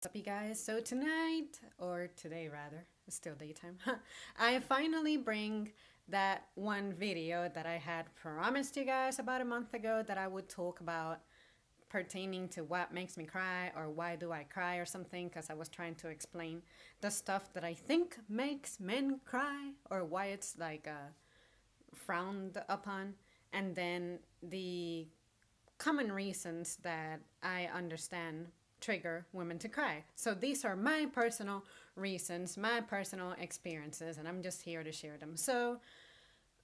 Up, you guys? So tonight, or today rather, it's still daytime, I finally bring that one video that I had promised you guys about a month ago that I would talk about pertaining to what makes me cry or why do I cry or something, because I was trying to explain the stuff that I think makes men cry or why it's like frowned upon, and then the common reasons that I understand trigger women to cry. So these are my personal reasons, my personal experiences, and I'm just here to share them. So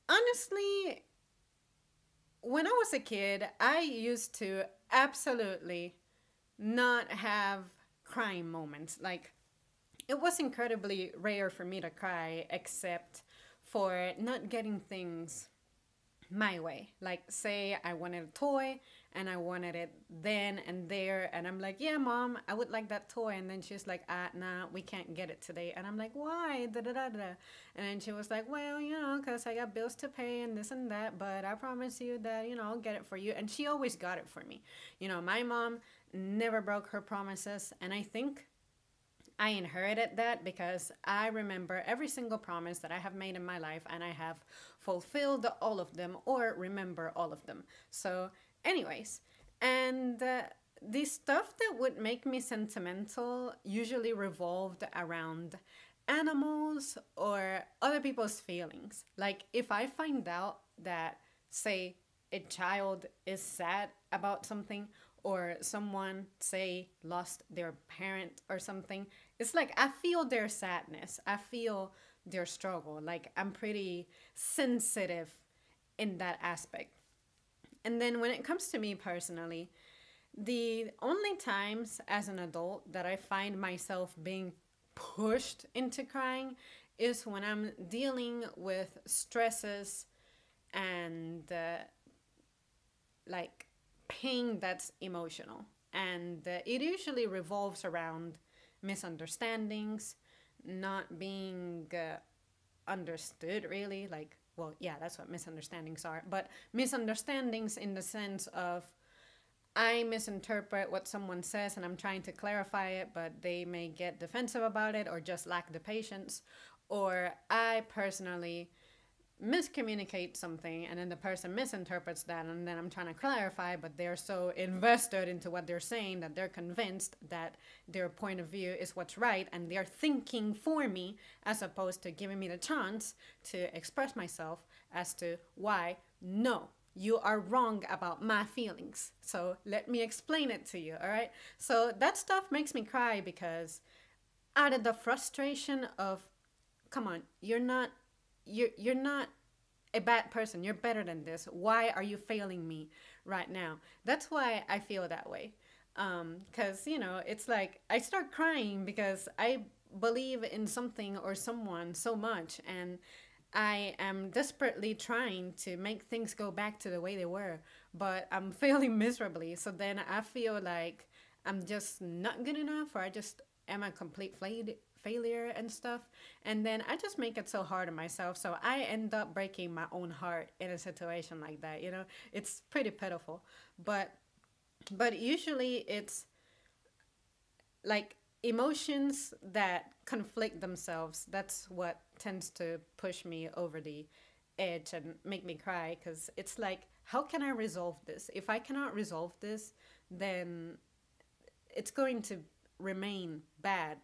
honestly, when I was a kid, I used to absolutely not have crying moments. Like, it was incredibly rare for me to cry, except for not getting things my way. Like, say I wanted a toy and I wanted it then and there, and I'm like, yeah, mom, I would like that toy. And then she's like, nah, we can't get it today. And I'm like, why? Da da da da. And then she was like, well, because I got bills to pay and this and that, but I promise you that, I'll get it for you. And she always got it for me. My mom never broke her promises. And I think I inherited that because I remember every single promise that I have made in my life and I have fulfilled all of them or remember all of them. So, anyways, and the stuff that would make me sentimental usually revolved around animals or other people's feelings. Like, if I find out that, say, a child is sad about something, or someone, say, lost their parent or something, it's like I feel their sadness, I feel their struggle. Like, I'm pretty sensitive in that aspect. And then when it comes to me personally, the only times as an adult that I find myself being pushed into crying is when I'm dealing with stresses and like pain that's emotional. And it usually revolves around misunderstandings, not being understood, really. Like, well, yeah, that's what misunderstandings are. But misunderstandings in the sense of I misinterpret what someone says and I'm trying to clarify it, but they may get defensive about it or just lack the patience. Or I personally miscommunicate something and then the person misinterprets that, and then I'm trying to clarify, but they're so invested into what they're saying that they're convinced that their point of view is what's right and they're thinking for me as opposed to giving me the chance to express myself as to why no, you are wrong about my feelings, so let me explain it to you. All right, so that stuff makes me cry because out of the frustration of, come on, you're not a bad person. You're better than this. Why are you failing me right now? That's why I feel that way. Because, it's like I start crying because I believe in something or someone so much, and I am desperately trying to make things go back to the way they were, but I'm failing miserably. So then I feel like I'm just not good enough, or I just am a complete failure and stuff. And then I just make it so hard on myself. So I end up breaking my own heart in a situation like that. It's pretty pitiful. But usually it's like emotions that conflict themselves. That's what tends to push me over the edge and make me cry, because it's like, how can I resolve this? If I cannot resolve this, then it's going to remain bad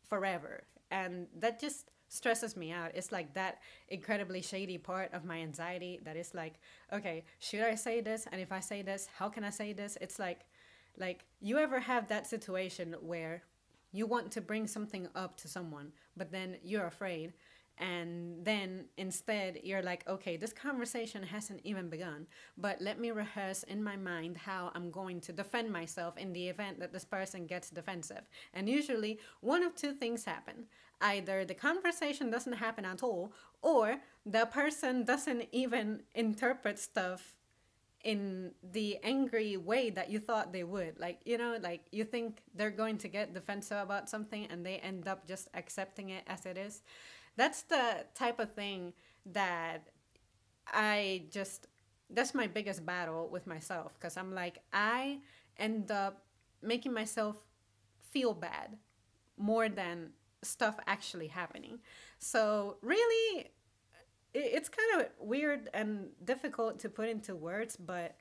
forever. And that just stresses me out. It's like that incredibly shady part of my anxiety that is like, okay, should I say this? And if I say this, how can I say this? It's like you ever have that situation where you want to bring something up to someone, but then you're afraid, and then instead you're like, okay, this conversation hasn't even begun, but let me rehearse in my mind how I'm going to defend myself in the event that this person gets defensive. And usually one of two things happen: either the conversation doesn't happen at all, or the person doesn't even interpret stuff in the angry way that you thought they would. Like, like you think they're going to get defensive about something and they end up just accepting it as it is. That's the type of thing that I just, that's my biggest battle with myself, because I'm like, I end up making myself feel bad more than stuff actually happening. So really, it's kind of weird and difficult to put into words, but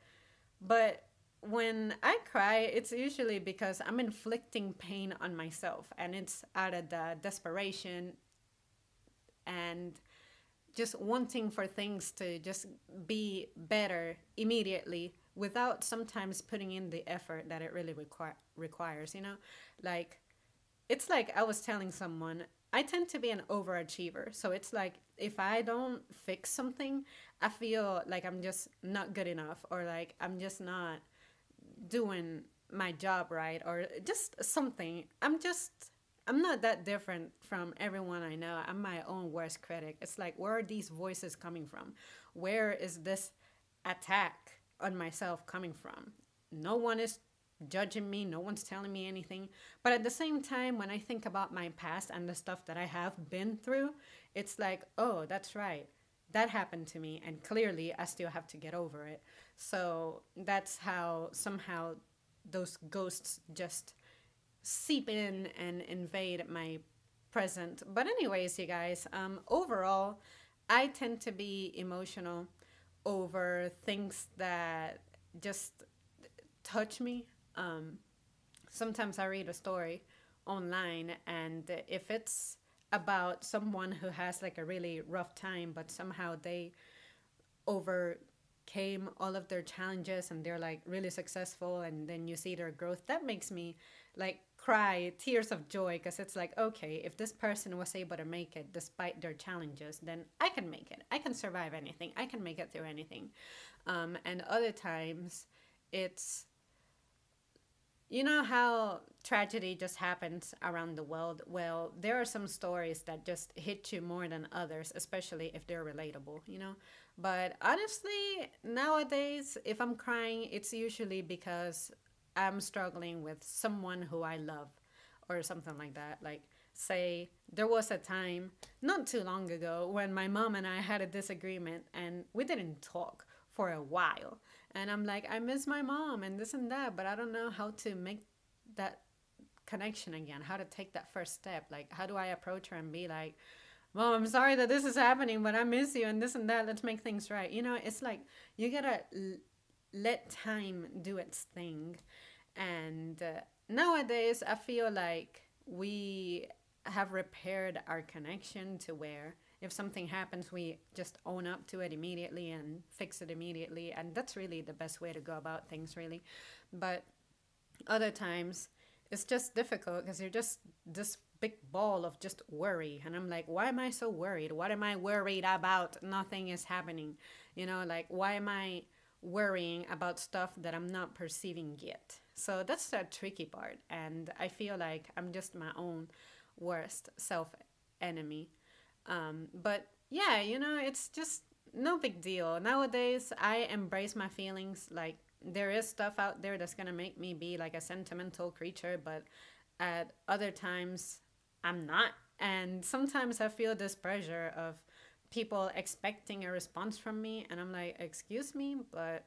when I cry, it's usually because I'm inflicting pain on myself, and it's out of the desperation and just wanting for things to just be better immediately without sometimes putting in the effort that it really requires, Like, it's like I was telling someone, I tend to be an overachiever. So it's like if I don't fix something, I feel like I'm just not good enough, or like I'm just not doing my job right, or just something. I'm not that different from everyone I know. I'm my own worst critic. It's like, where are these voices coming from? Where is this attack on myself coming from? No one is judging me, no one's telling me anything. But at the same time, when I think about my past and the stuff that I have been through, it's like, oh, that's right. That happened to me, and clearly I still have to get over it. So that's how somehow those ghosts just seep in and invade my present. But anyways, you guys, overall, I tend to be emotional over things that just touch me. Um, Sometimes I read a story online, and if it's about someone who has like a really rough time, but somehow they overcame all of their challenges and they're like really successful, and then you see their growth, that makes me like cry tears of joy, because it's like, okay, if this person was able to make it despite their challenges, then I can make it, I can survive anything, I can make it through anything. And other times it's, you know how tragedy just happens around the world? Well, there are some stories that just hit you more than others, especially if they're relatable. But honestly, nowadays, if I'm crying, it's usually because I'm struggling with someone who I love or something like that. Like, say, there was a time not too long ago when my mom and I had a disagreement and we didn't talk for a while. And I'm like, I miss my mom and this and that, but I don't know how to make that connection again, how to take that first step. Like, how do I approach her and be like, Mom, I'm sorry that this is happening, but I miss you and this and that. Let's make things right. It's like you gotta let time do its thing. And nowadays, I feel like we have repaired our connection to where if something happens, we just own up to it immediately and fix it immediately. And that's really the best way to go about things, really. But other times, it's just difficult because you're just this big ball of just worry. And I'm like, why am I so worried? What am I worried about? Nothing is happening. Like, why am I worrying about stuff that I'm not perceiving yet? So that's the tricky part. And I feel like I'm just my own worst self enemy. But yeah, it's just no big deal. Nowadays, I embrace my feelings. Like, there is stuff out there that's gonna make me be like a sentimental creature, but at other times, I'm not. And sometimes I feel this pressure of people expecting a response from me, and I'm like, excuse me, but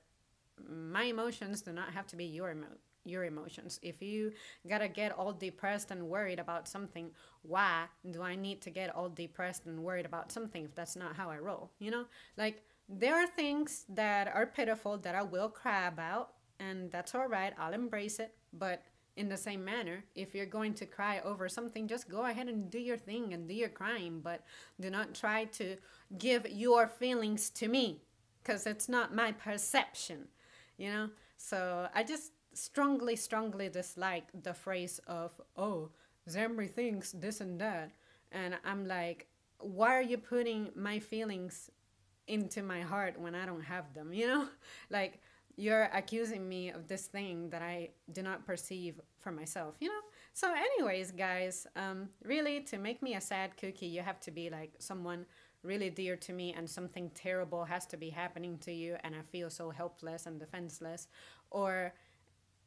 my emotions do not have to be your emotions. If you gotta get all depressed and worried about something, why do I need to get all depressed and worried about something if that's not how I roll? Like, there are things that are pitiful that I will cry about, and that's all right. I'll embrace it. But in the same manner, if you're going to cry over something, just go ahead and do your thing and do your crying, but do not try to give your feelings to me, because it's not my perception, you know? So I just strongly, strongly dislike the phrase of, oh, Zemri thinks this and that. And I'm like, why are you putting my feelings into my heart when I don't have them, Like, you're accusing me of this thing that I do not perceive for myself. So, anyways, guys, really, to make me a sad cookie, you have to be like someone really dear to me, and something terrible has to be happening to you, and I feel so helpless and defenseless, or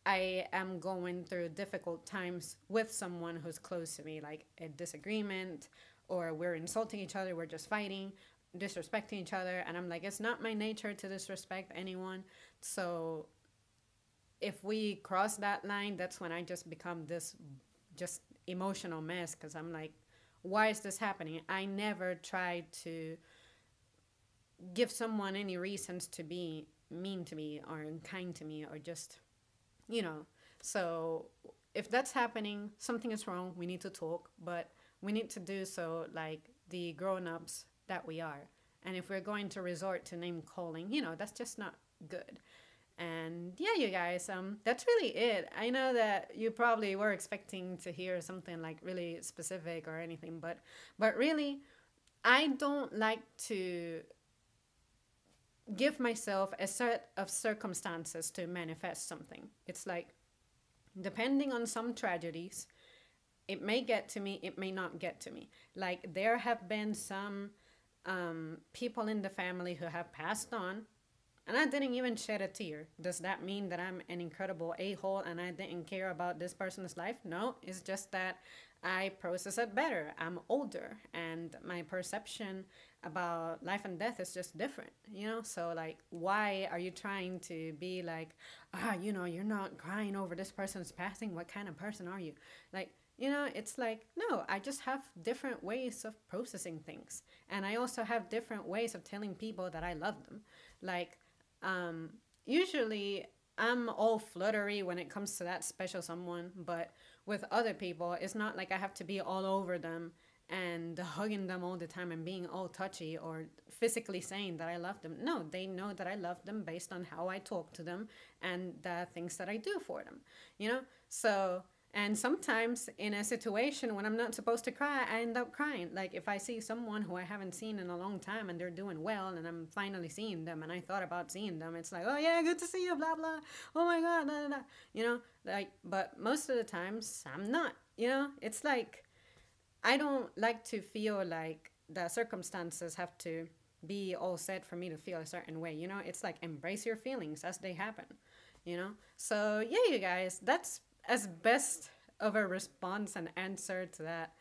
I am going through difficult times with someone who's close to me, like a disagreement, or we're insulting each other, we're just fighting, disrespecting each other, and I'm like, it's not my nature to disrespect anyone. So if we cross that line, that's when I just become this just emotional mess because I'm like, why is this happening? I never tried to give someone any reasons to be mean to me or unkind to me or just, you know. So if that's happening, something is wrong. We need to talk, but we need to do so like the grown ups that we are. And if we're going to resort to name calling, that's just not good. And yeah, you guys, that's really it. I know that you probably were expecting to hear something like really specific or anything, but really, I don't like to give myself a set of circumstances to manifest something. It's like, depending on some tragedies, it may get to me, it may not get to me. Like, there have been some people in the family who have passed on, and I didn't even shed a tear. Does that mean that I'm an incredible a-hole and I didn't care about this person's life? No, it's just that I process it better. I'm older and my perception about life and death is just different, So, like, why are you trying to be like, you're not crying over this person's passing? What kind of person are you? Like, it's like, no, I just have different ways of processing things. And I also have different ways of telling people that I love them. Like, usually I'm all fluttery when it comes to that special someone, but with other people, it's not like I have to be all over them and hugging them all the time and being all touchy or physically saying that I love them. No, they know that I love them based on how I talk to them and the things that I do for them, So, and sometimes in a situation when I'm not supposed to cry, I end up crying. Like if I see someone who I haven't seen in a long time and they're doing well and I'm finally seeing them and I thought about seeing them, it's like, oh yeah, good to see you, blah, blah. Oh my God, blah, blah, blah. Like, but most of the times I'm not, It's like, I don't like to feel like the circumstances have to be all set for me to feel a certain way, It's like, embrace your feelings as they happen. So yeah, you guys, that's as best of a response and answer to that,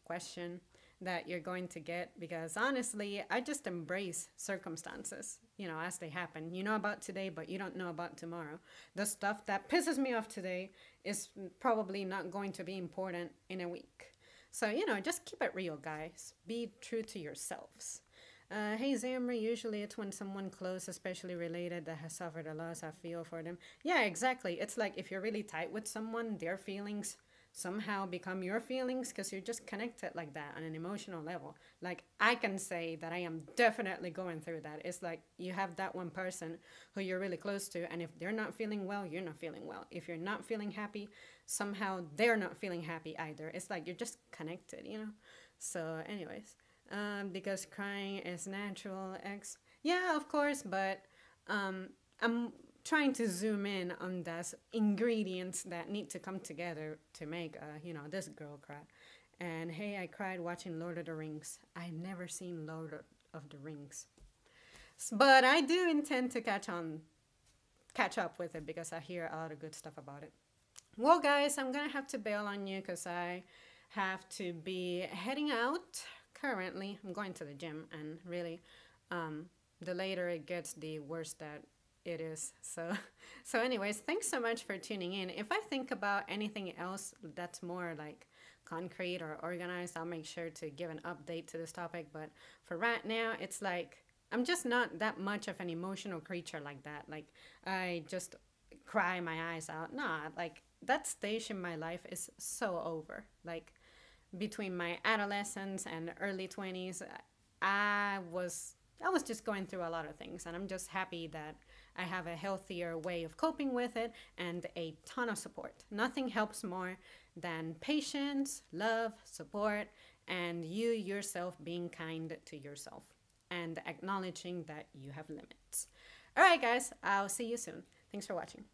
question that you're going to get, because honestly, I just embrace circumstances, as they happen. You know about today, but you don't know about tomorrow. The stuff that pisses me off today is probably not going to be important in a week. So, just keep it real, guys. Be true to yourselves. Hey Zamri, usually it's when someone close, especially related, that has suffered a loss, I feel for them. Yeah, exactly. It's like if you're really tight with someone, their feelings somehow become your feelings because you're just connected like that on an emotional level. Like, I can say that I am definitely going through that. It's like you have that one person who you're really close to, and if they're not feeling well, you're not feeling well. If you're not feeling happy, somehow they're not feeling happy either. It's like you're just connected. So anyways, because crying is natural. Yeah, of course, but I'm trying to zoom in on those ingredients that need to come together to make this girl cry. And hey, I cried watching Lord of the Rings. I never seen Lord of the Rings, but I do intend to catch up with it because I hear a lot of good stuff about it. Well, guys, I'm gonna have to bail on you because I have to be heading out. Currently, I'm going to the gym, and really, the later it gets, the worse that it is. So anyways, thanks so much for tuning in. If I think about anything else that's more like concrete or organized, I'll make sure to give an update to this topic. But for right now, it's like I'm just not that much of an emotional creature like that. Like, I just cry my eyes out. Nah, like that stage in my life is so over. Like, between my adolescence and early 20s, I was just going through a lot of things, and I'm just happy that I have a healthier way of coping with it and a ton of support. Nothing helps more than patience, love, support, and you yourself being kind to yourself and acknowledging that you have limits. All right, guys, I'll see you soon. Thanks for watching.